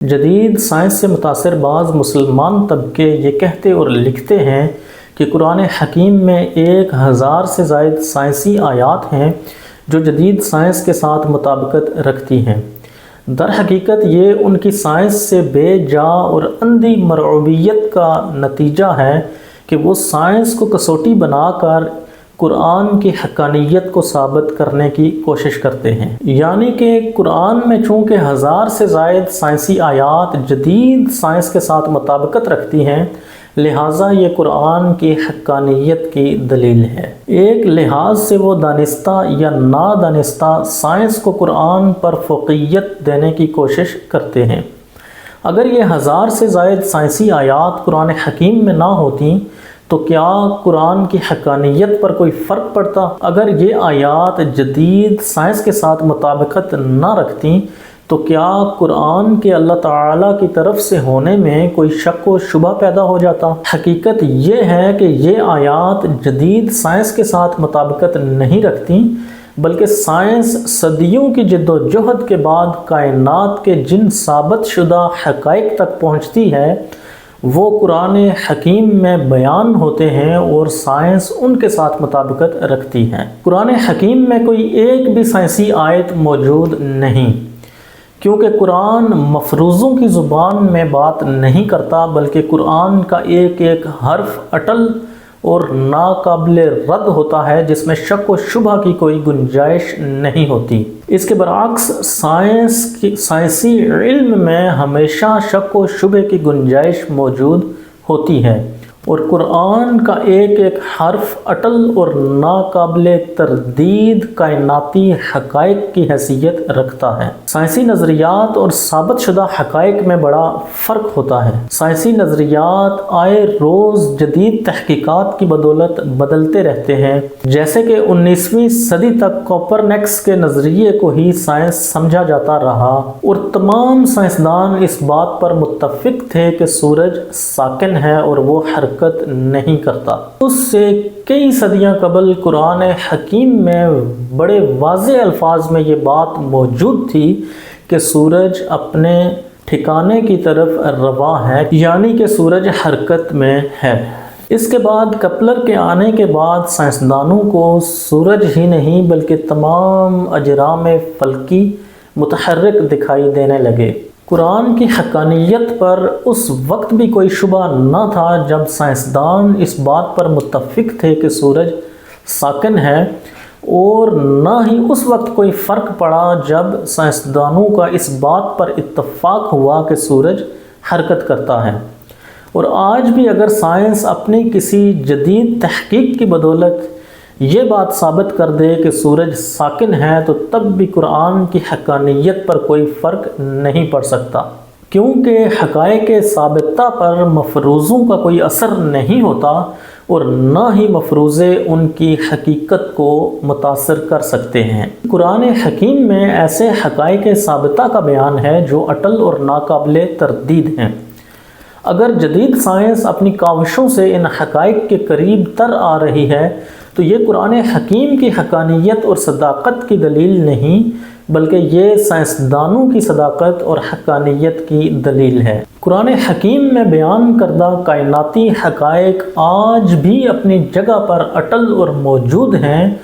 جدید سائنس سے متاثر بعض مسلمان طبقے یہ کہتے اور لکھتے ہیں کہ قرآن حکیم میں 1000 سے زائد سائنسی آیات ہیں جو جدید سائنس کے ساتھ مطابقت رکھتی ہیں۔ در حقیقت یہ ان کی سائنس سے بے جا اور اندھی مرعوبیت کا نتیجہ ہے کہ وہ سائنس کو کسوٹی بنا کر قرآن کی حقانیت کو ثابت کرنے کی کوشش کرتے ہیں، یعنی کہ قرآن میں چونکہ 1000 سے زائد سائنسی آیات جدید سائنس کے ساتھ مطابقت رکھتی ہیں، لہٰذا یہ قرآن کی حقانیت کی دلیل ہے۔ ایک لحاظ سے وہ دانستہ یا نادانستہ سائنس کو قرآن پر فوقیت دینے کی کوشش کرتے ہیں۔ اگر یہ 1000 سے زائد سائنسی آیات قرآن حکیم میں نہ ہوتیں تو کیا قرآن کی حقانیت پر کوئی فرق پڑتا؟ اگر یہ آیات جدید سائنس کے ساتھ مطابقت نہ رکھتیں تو کیا قرآن کے اللہ تعالیٰ کی طرف سے ہونے میں کوئی شک و شبہ پیدا ہو جاتا؟ حقیقت یہ ہے کہ یہ آیات جدید سائنس کے ساتھ مطابقت نہیں رکھتیں، بلکہ سائنس صدیوں کی جد و جہد کے بعد کائنات کے جن ثابت شدہ حقائق تک پہنچتی ہے وہ قرآن حکیم میں بیان ہوتے ہیں اور سائنس ان کے ساتھ مطابقت رکھتی ہے۔ قرآن حکیم میں کوئی ایک بھی سائنسی آیت موجود نہیں، کیونکہ قرآن مفروضوں کی زبان میں بات نہیں کرتا، بلکہ قرآن کا ایک ایک حرف اٹل اور ناقابل رد ہوتا ہے، جس میں شک و شبہ کی کوئی گنجائش نہیں ہوتی۔ اس کے برعکس سائنسی علم میں ہمیشہ شک و شبہ کی گنجائش موجود ہوتی ہے، اور قرآن کا ایک ایک حرف اٹل اور ناقابل تردید کائناتی حقائق کی حیثیت رکھتا ہے۔ سائنسی نظریات اور ثابت شدہ حقائق میں بڑا فرق ہوتا ہے۔ سائنسی نظریات آئے روز جدید تحقیقات کی بدولت بدلتے رہتے ہیں، جیسے کہ 19ویں صدی تک کوپرنکس کے نظریے کو ہی سائنس سمجھا جاتا رہا، اور تمام سائنسدان اس بات پر متفق تھے کہ سورج ساکن ہے اور وہ حرکت نہیں کرتا۔ اس سے کئی صدیاں قبل قرآن حکیم میں بڑے واضح الفاظ میں یہ بات موجود تھی کہ سورج اپنے ٹھکانے کی طرف رواں ہے، یعنی کہ سورج حرکت میں ہے۔ اس کے بعد کپلر کے آنے کے بعد سائنسدانوں کو سورج ہی نہیں بلکہ تمام اجرام فلکی متحرک دکھائی دینے لگے۔ قرآن کی حقانیت پر اس وقت بھی کوئی شبہ نہ تھا جب سائنسدان اس بات پر متفق تھے کہ سورج ساکن ہے، اور نہ ہی اس وقت کوئی فرق پڑا جب سائنسدانوں کا اس بات پر اتفاق ہوا کہ سورج حرکت کرتا ہے۔ اور آج بھی اگر سائنس اپنی کسی جدید تحقیق کی بدولت یہ بات ثابت کر دے کہ سورج ساکن ہے تو تب بھی قرآن کی حقانیت پر کوئی فرق نہیں پڑ سکتا، کیونکہ حقائق ثابتہ پر مفروضوں کا کوئی اثر نہیں ہوتا، اور نہ ہی مفروضے ان کی حقیقت کو متاثر کر سکتے ہیں۔ قرآن حکیم میں ایسے حقائق ثابتہ کا بیان ہے جو اٹل اور ناقابل تردید ہیں۔ اگر جدید سائنس اپنی کاوشوں سے ان حقائق کے قریب تر آ رہی ہے تو یہ قرآن حکیم کی حقانیت اور صداقت کی دلیل نہیں، بلکہ یہ سائنسدانوں کی صداقت اور حقانیت کی دلیل ہے۔ قرآن حکیم میں بیان کردہ کائناتی حقائق آج بھی اپنی جگہ پر اٹل اور موجود ہیں،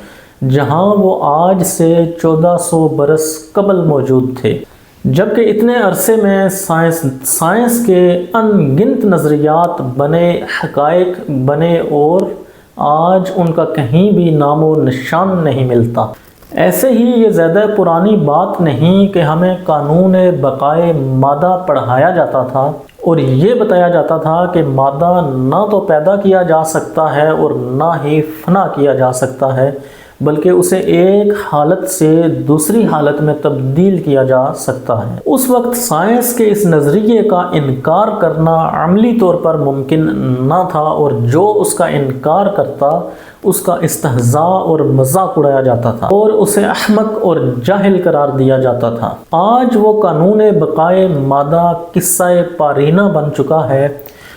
جہاں وہ آج سے 1400 برس قبل موجود تھے، جبکہ اتنے عرصے میں سائنس کے ان گنت نظریات بنے، حقائق بنے، اور آج ان کا کہیں بھی نام و نشان نہیں ملتا۔ ایسے ہی یہ زیادہ پرانی بات نہیں کہ ہمیں قانون بقائے مادہ پڑھایا جاتا تھا اور یہ بتایا جاتا تھا کہ مادہ نہ تو پیدا کیا جا سکتا ہے اور نہ ہی فنا کیا جا سکتا ہے، بلکہ اسے ایک حالت سے دوسری حالت میں تبدیل کیا جا سکتا ہے۔ اس وقت سائنس کے اس نظریے کا انکار کرنا عملی طور پر ممکن نہ تھا، اور جو اس کا انکار کرتا اس کا استہزاء اور مذاق اڑایا جاتا تھا اور اسے احمق اور جاہل قرار دیا جاتا تھا۔ آج وہ قانون بقائے مادہ قصہ پارینہ بن چکا ہے،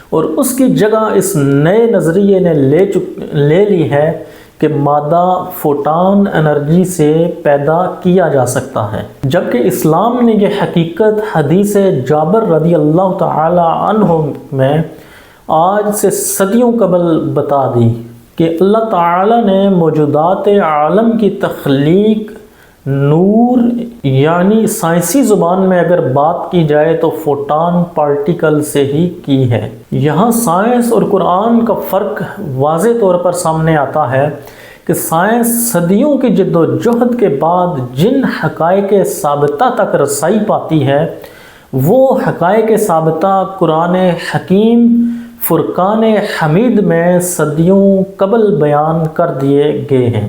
اور اس کی جگہ اس نئے نظریے نے لے لی ہے کہ مادہ فوٹان انرجی سے پیدا کیا جا سکتا ہے، جبکہ اسلام نے یہ حقیقت حدیث جابر رضی اللہ تعالی عنہ میں آج سے صدیوں قبل بتا دی کہ اللہ تعالی نے موجودات عالم کی تخلیق نور یعنی سائنسی زبان میں اگر بات کی جائے تو فوٹان پارٹیکل سے ہی کی ہے۔ یہاں سائنس اور قرآن کا فرق واضح طور پر سامنے آتا ہے کہ سائنس صدیوں کی جد و جہد کے بعد جن حقائق ثابتہ تک رسائی پاتی ہے وہ حقائق ثابتہ قرآن حکیم فرقان حمید میں صدیوں قبل بیان کر دیے گئے ہیں۔